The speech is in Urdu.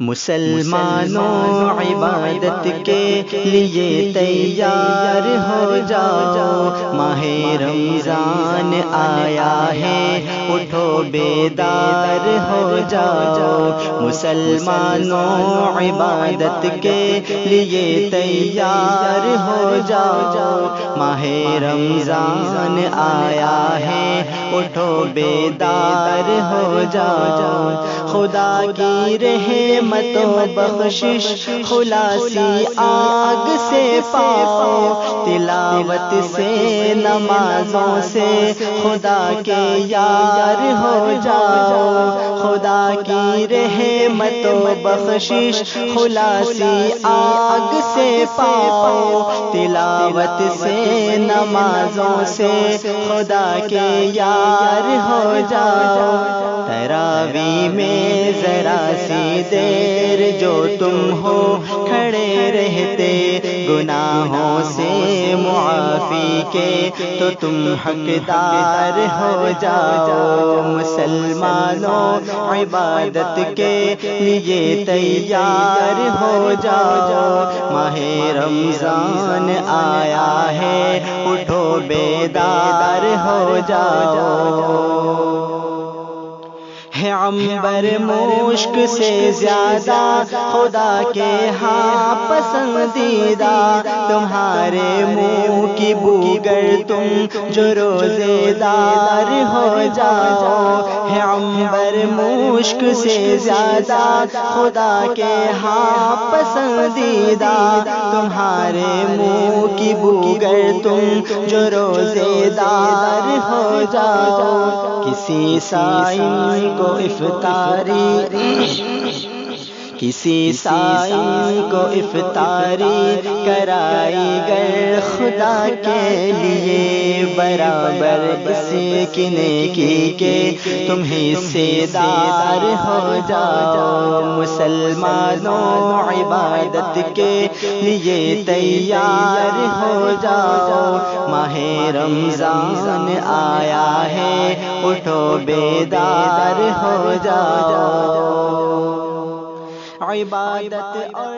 مسلمانوں عبادت کے لیے تیار ہو جاؤ، ماہ رمضان آیا ہے، اٹھو بیدار ہو جاؤ۔ مسلمانوں عبادت کے لیے تیار ہو جاؤ، ماہ رمضان آیا ہے، اٹھو بیدار ہو جاؤ۔ خدا کی رحمت و بخشش خلاصی آگ سے پاؤ، تلاوت سے نمازوں سے خدا کے یار ہو جاؤ۔ خدا کی رحمت و بخشش خلاصی آگ سے پاؤ، تلاوت سے نمازوں سے خدا کے یار ہو جاؤ۔ تراویح میں ذرا سی دیر جو تم ہو کھڑے رہتے، گناہوں سے معافی کے تو تم حقدار ہو جاؤ۔ مسلمانوں عبادت کے لیے تیار ہو جاؤ، ماہ رمضان آیا ہے، اٹھو بیدار ہو جاؤ۔ ہے عنبر مشک سے زیادہ خدا کے ہاں پسندیدہ، تمہارے منہ کی بو گر تم جو روزے دار ہو جاؤ۔ ہے عنبر مشک سے زیادہ خدا کے ہاں پسندیدہ، تمہارے منہ کی بو گر تم جو روزے دار ہو جاؤ۔ کسی صائم کو کسی سائل کو افطاری کرائی گر خدا کے لیے، برابر اس کی نیکی کے تم حصے دار ہو جاؤ۔ مسلمانوں عبادت کے لیے تیار ہو جاؤ، ماہ رمضان آیا ہے، اٹھو بیدار ہو جاؤ۔ عبادت اور